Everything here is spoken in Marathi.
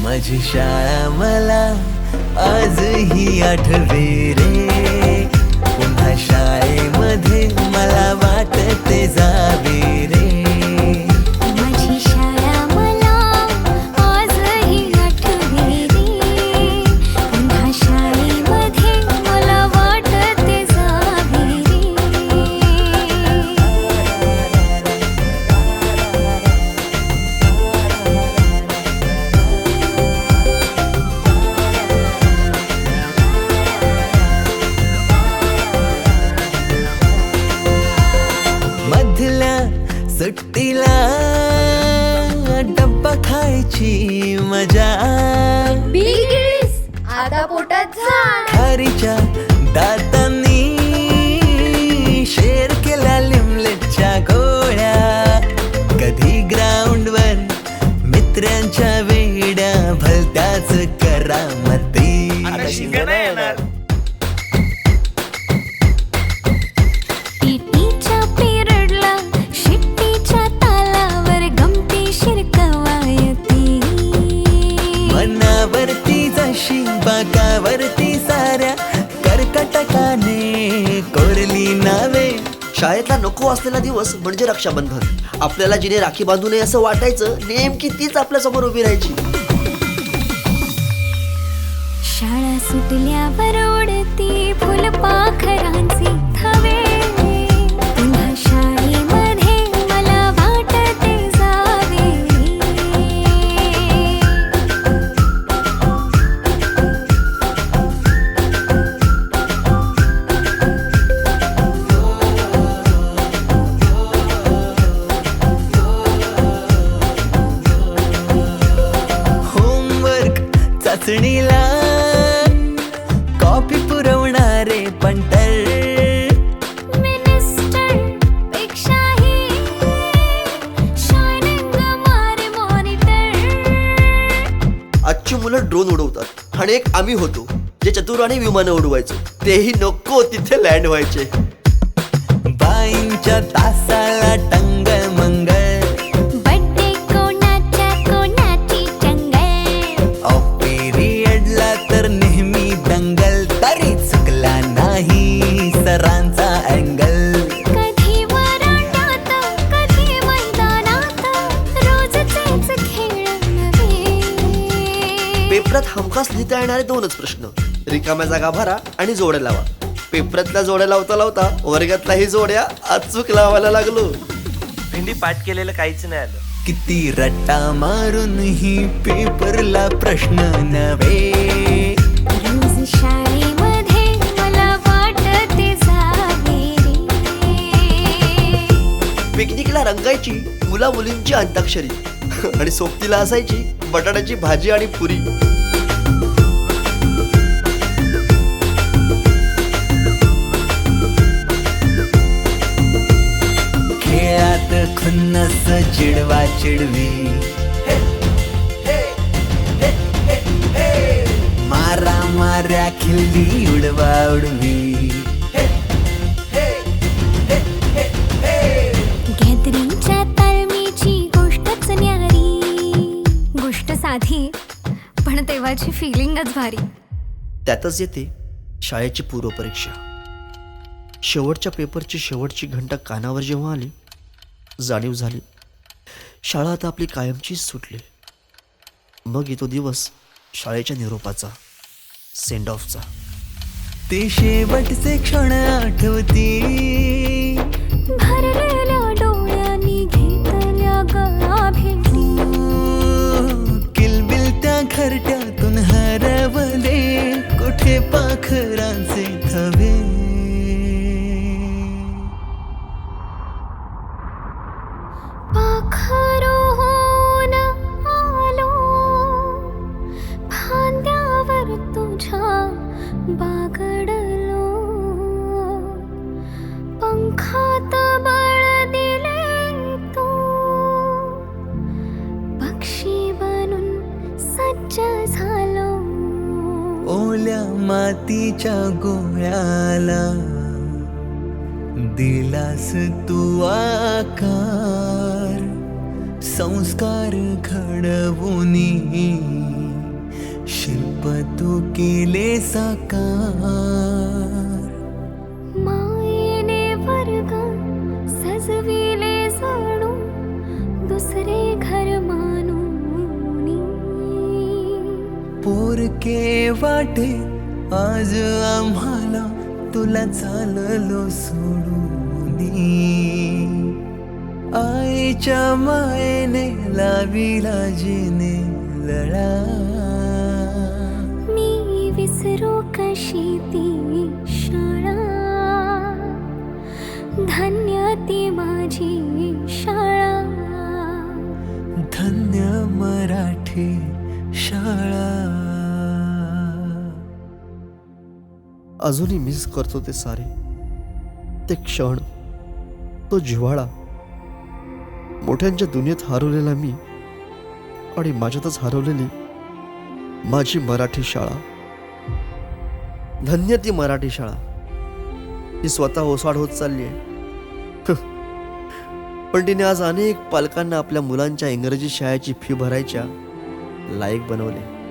माझी शाळा मला आजही आठवे रे. पुन्हा शाळेमध्ये मला वाटते जावे रे. माझी शाळा मला आजही आठवे रे. पुन्हा शाळेमध्ये मला वाटते जावे रे. मधल्या सुट्टीला डब्बा खायची मजा. बिगिस आता पोटात झाड. खारीच्या दातांनी शेर केला लिमलेटच्या गोळ्या. कधी ग्राउंडवर मित्रांच्या वेड्या भलत्याच करामती. पीटीच्या पिरियडला शिट्टीच्या तालावर गमती शिरकवायती. मनावरती जशी बाकावरती साऱ्या कर्कटकाने कोरली नावे. शाळेतला नको असलेला दिवस म्हणजे रक्षाबंधन. आपल्याला जिने राखी बांधू नये असं वाटायचं, नेमकी तीच आपल्या समोर उभी राहायची. शाळा सुटल्यावर उडती फुलपाखरांची थवे. पुन्हा शाळेमध्ये मला वाटते जावे होमवर्क चाचणीला कॉपी पुरवणारे पंटर. मिनिस्टर पेक्षाही शायनिंग मारे मॉनिटर. आजची मुलं ड्रोन उडवतात आणि एक आम्ही होतो जे चतुराने विमानं उडवायचो. तेही नको तिथे लँड व्हायचे. बाईंच्या तासाला टंगळ मंगळ. बड्डे कोणाच्या कोणाची चंगळ. ऑफ पिरियडला तर नेहमी दंगल. तरी चुकला नाही सरांचा अँगल. कधी वरांड्यात कधी मैदानात रोजचेच खेळ नवे. पेपरात हमखास लिहिता येणारे दोनच प्रश्न, रिकाम्या जागा भरा आणि जोड्या लावा. पेपरातल्या जोड्या लावता लावता वर्गातल्याही जोड्या अचूक लावायला लागलो. भेंडी पाठ केलेलं काहीच नाही आलं. किती रट्टा मारूनही पेपरला प्रश्न नव्हे. रोज शाळेमध्ये मला वाटते जावे रे. पिकनिकला रंगायची मुला मुलींची अंताक्षरी आणि सोबतीला असायची बटाट्याची भाजी आणि पुरी. खेळात खुन्नस चिडवा चिडवी. मारा माऱ्या खिल्ली उडवा उडवी. गॅदरिंगच्या तालमीची गोष्टच न्यारी. गोष्ट साधी पण तेव्हाची फिलिंगच भारी. त्यातच येते शाळेची पूर्वपरीक्षा. शेवटच्या पेपरची शेवटची घंटा कानावर जेव्हा आली, जाणीव झाली शाळा आता आपली कायमचीच सुटली. मग येतो दिवस शाळेच्या निरोपाचा, सेंड ऑफचा. ते शेवटचे क्षण आठवती. भरलेल्या डोळ्यांनी घेतल्या गळा भेटी. किलबिल त्या घरट्यातून हरवले कुठे पाखरांचे थवे. पाखरूहून आलो फांद्यावर तुझ्या बागडलो. पंखात बळ दिले तू पक्षी बनून सज्ज झालो. ओल्या मातीच्या गोळ्याला दिलास तू आकार. संस्कार घडवूनी केले साकार. मायेने वर्ग सजविले जणू दुसरे घर मानूनी. पोरके वाटे आज आम्हाला तुला चाललो सोडूनी. आईच्या मायेने लाविला जिने लळा. मी विसरू कशी ती शाळा. धन्य ती माझी शाळा. धन्य मराठी शाळा. अजूनही मिस करतो ते सारे, ते क्षण, तो जिव्हाळा. मोठ्यांच्या दुनियेत हरवलेला मी आणि माझ्यातच हरवलेली माझी मराठी शाळा. धन्य ती मराठी शाळा. ती स्वतः ओसाड होत चालली आहे. पण तिने आज अनेक पालकांना आपल्या मुलांच्या इंग्रजी शाळेची फी भरायच्या लायक बनवले.